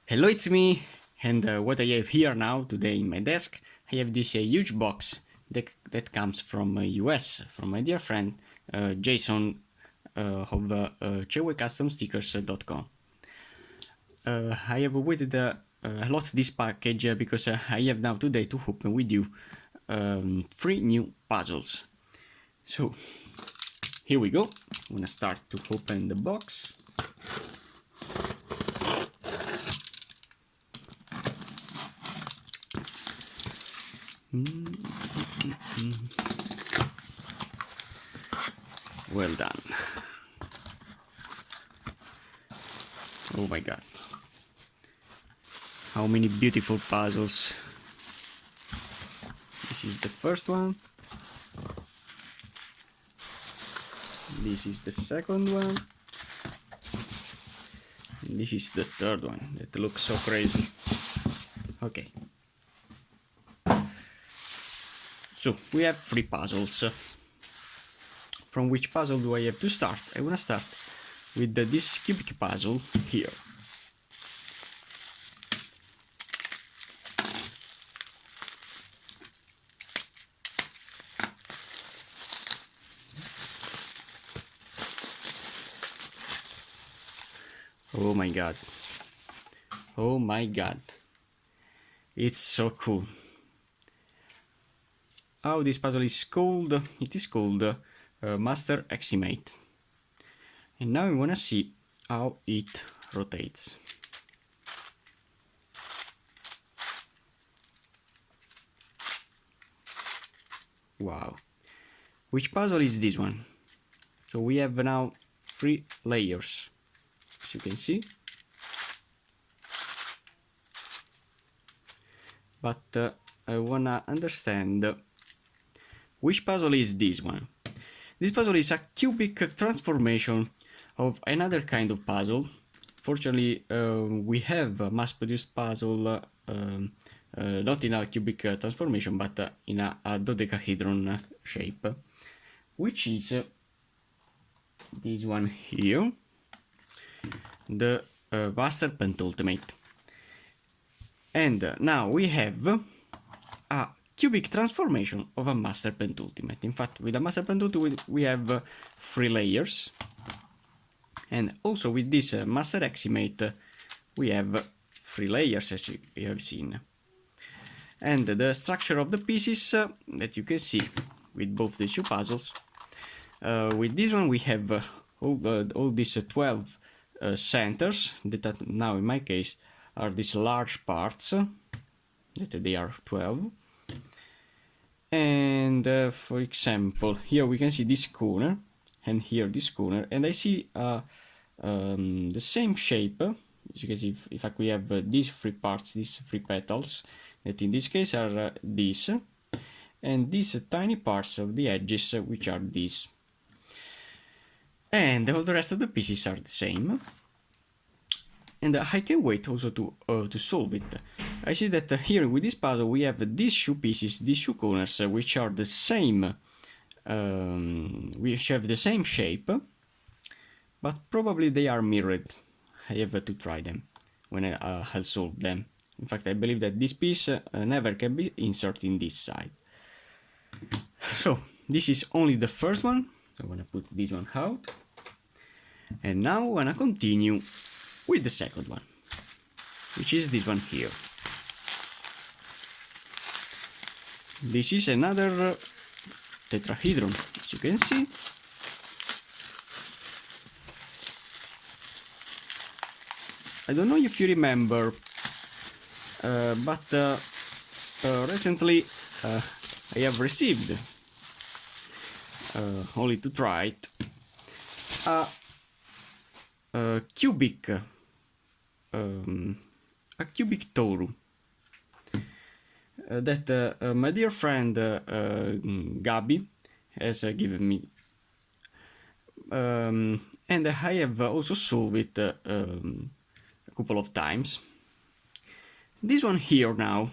Hello, it's me, and what I have here now today in my desk, I have this huge box that comes from US, from my dear friend Jason of chewecustomstickers.com. I have waited a lot this package because I have now today to open with you 3 new puzzles. So here we go. I'm gonna start to open the box. Well done. Oh my god. How many beautiful puzzles. This is the first one. This is the second one. And this is the third one. That looks so crazy. Okay. So we have 3 puzzles. From which puzzle do I have to start? I wanna start with this cubic puzzle here. Oh my god. Oh my god. It's so cool. How this puzzle is called? It is called Master Xmate. And now we wanna see how it rotates. Wow. Which puzzle is this one? So we have now 3 layers, as you can see. But I wanna understand which puzzle is this one. This puzzle is a cubic transformation of another kind of puzzle. Fortunately, we have a mass-produced puzzle, not in a cubic transformation, but in a dodecahedron shape, which is this one here, the Master Pentultimate. And now we have a cubic transformation of a Master Pentultimate. In fact, with a Master Pentultimate we have 3 layers. And also with this Master Xmate we have 3 layers, as you have seen. And the structure of the pieces that you can see with both the 2 puzzles. With this one we have all these 12 centers that now in my case are these large parts, that they are 12. And for example, here we can see this corner, and here this corner, and I see the same shape. As you can see, in fact, we have these 3 parts, these 3 petals, that in this case are these, and these tiny parts of the edges, which are these. And all the rest of the pieces are the same. And I can wait also to solve it. I see that here with this puzzle we have these 2 pieces, these 2 corners, which are the same, which have the same shape, but probably they are mirrored. I have to try them when I'll solve them. In fact, I believe that this piece never can be inserted in this side. So this is only the first one. So I'm gonna put this one out, and now I'm gonna continue with the second one, which is this one here. This is another tetrahedron, as you can see. I don't know if you remember, but recently I have received, only to try it, a cubic toru that my dear friend Gabi has given me, and I have also solved it a couple of times. This one here now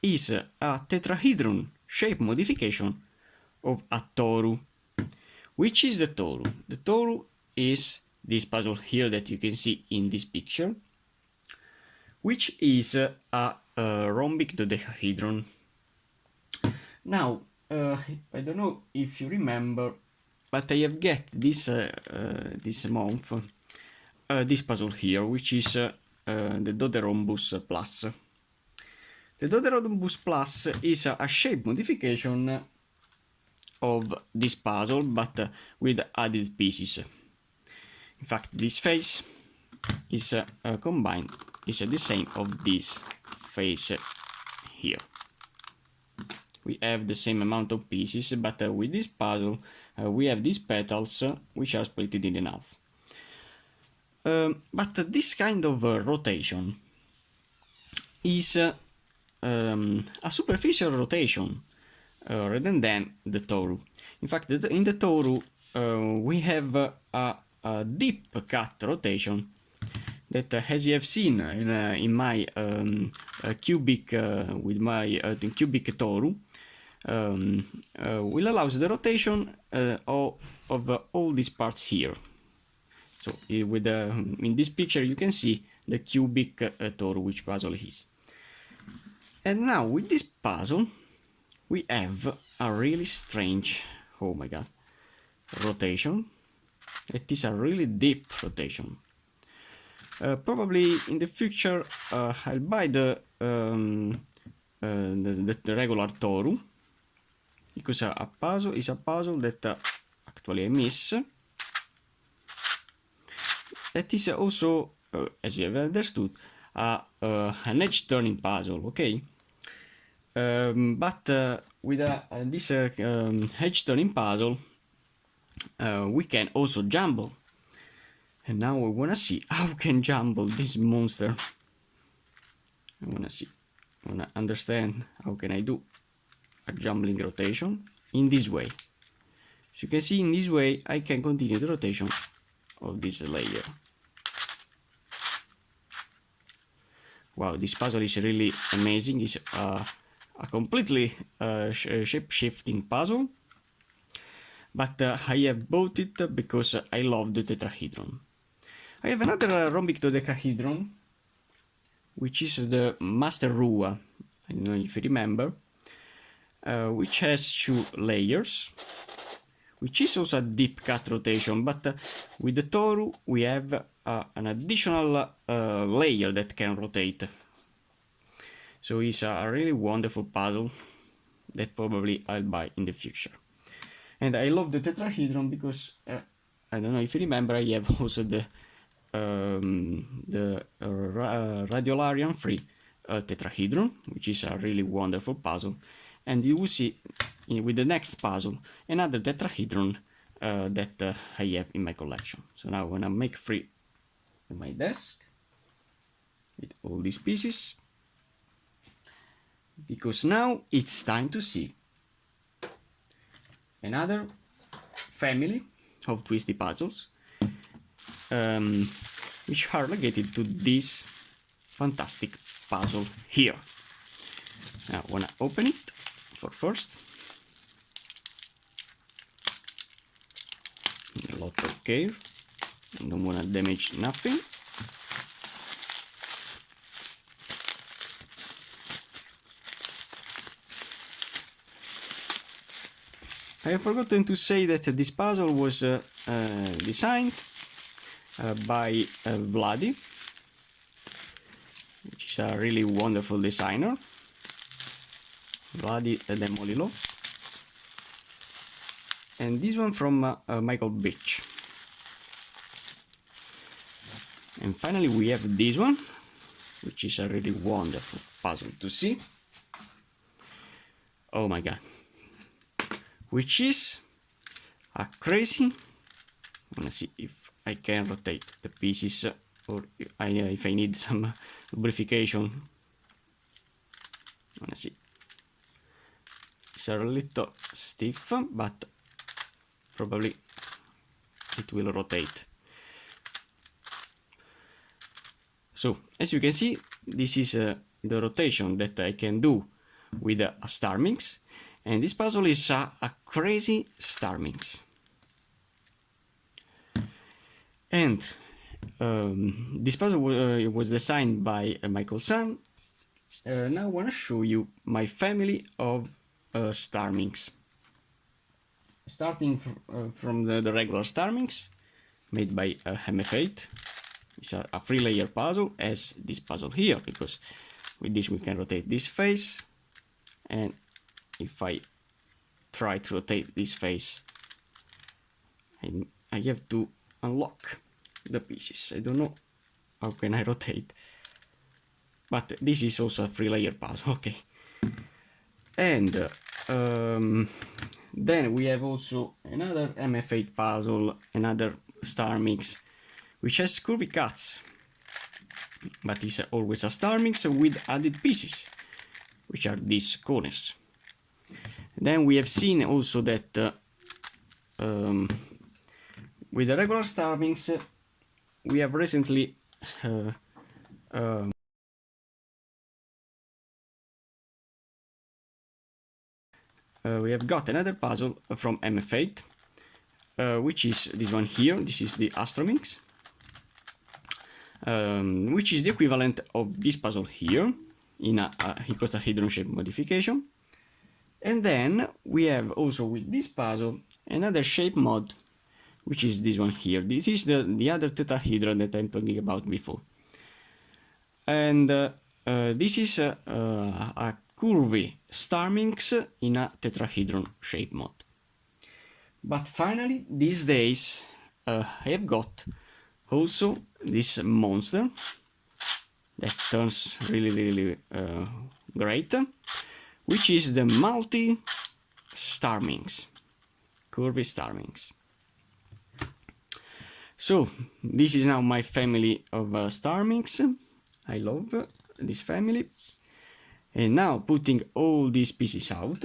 is a tetrahedron shape modification of a toru. Which is the toru? The toru is this puzzle here that you can see in this picture, which is a rhombic dodecahedron. Now, I don't know if you remember, but I have get this this month this puzzle here, which is the Doderhombus Plus. The Doderhombus Plus is a shape modification of this puzzle, but with added pieces. In fact, this face is combined, is the same of this face here. We have the same amount of pieces, but with this puzzle we have these petals which are split in half. But this kind of rotation is a superficial rotation rather than the Toru. In fact, in the Toru we have a deep cut rotation that, as you have seen in my cubic with my cubic Toru, will allow the rotation of all these parts here. So with in this picture you can see the cubic Toru, which puzzle is. And now with this puzzle we have a really strange, oh my god, rotation. It is a really deep rotation. Probably in the future I'll buy the regular Toru, because a puzzle is a puzzle that actually I miss. That is also, as you have understood, an edge turning puzzle, okay? But with this edge turning puzzle we can also jumble. And now we wanna see how we can jumble this monster. I wanna understand how can I do a jumbling rotation in this way. As you can see, in this way I can continue the rotation of this layer. Wow, this puzzle is really amazing. It's a completely shape-shifting puzzle, but I have bought it because I love the tetrahedron. I have another rhombic dodecahedron, which is the Master Rua, I don't know if you remember, which has 2 layers, which is also a deep cut rotation, but with the Toru we have an additional layer that can rotate. So it's a really wonderful puzzle that probably I'll buy in the future. And I love the tetrahedron because I don't know if you remember, I have also the Radiolarian free tetrahedron, which is a really wonderful puzzle. And you will see with the next puzzle another tetrahedron that I have in my collection. So now I'm gonna make free my desk with all these pieces, because now it's time to see another family of twisty puzzles which are related to this fantastic puzzle here. Now I wanna open it for first. A lot of care. I don't wanna damage nothing. I have forgotten to say that this puzzle was designed by Vladi, which is a really wonderful designer, Vladi Demolilo, and this one from Michael Beach. And finally we have this one, which is a really wonderful puzzle to see. Oh my god. Which is a crazy, I wanna see if I can rotate the pieces or if I need some lubrication. I wanna see. It's a little stiff, but probably it will rotate. So as you can see, this is the rotation that I can do with a Starimix. And this puzzle is a crazy Starimix. And This puzzle was designed by Michael San. Now I want to show you my family of Starimix. Starting from the regular Starimix, made by Xmate. It's a 3-layer puzzle, as this puzzle here, because with this we can rotate this face, and if I try to rotate this face, I have to unlock the pieces. I don't know how can I rotate, but this is also a 3-layer puzzle, okay. And then we have also another MF8 puzzle, another Starimix, which has curvy cuts, but is always a Starimix with added pieces, which are these corners. Then we have seen also that with the regular Starimix, we have recently we have got another puzzle from MF8, which is this one here. This is the Astromix, which is the equivalent of this puzzle here in a icosahedron shape modification. And then we have also with this puzzle another shape mod, which is this one here. This is the other tetrahedron that I'm talking about before. And this is a curvy Starimix in a tetrahedron shape mod. But finally, these days, I have got also this monster that turns really great, which is the multi Starimix, curvy Starimix. So this is now my family of Starimix. I love this family. And now, putting all these pieces out,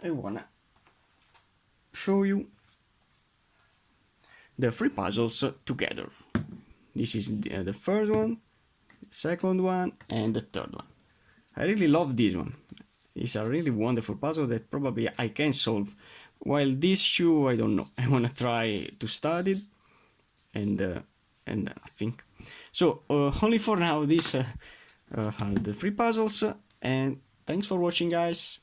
I wanna show you the 3 puzzles together. This is the first one, the second one, and the third one. I really love this one. It's a really wonderful puzzle that probably I can solve. While these 2, I don't know. I wanna try to study it, and I think. So only for now, these are the 3 puzzles, and thanks for watching, guys.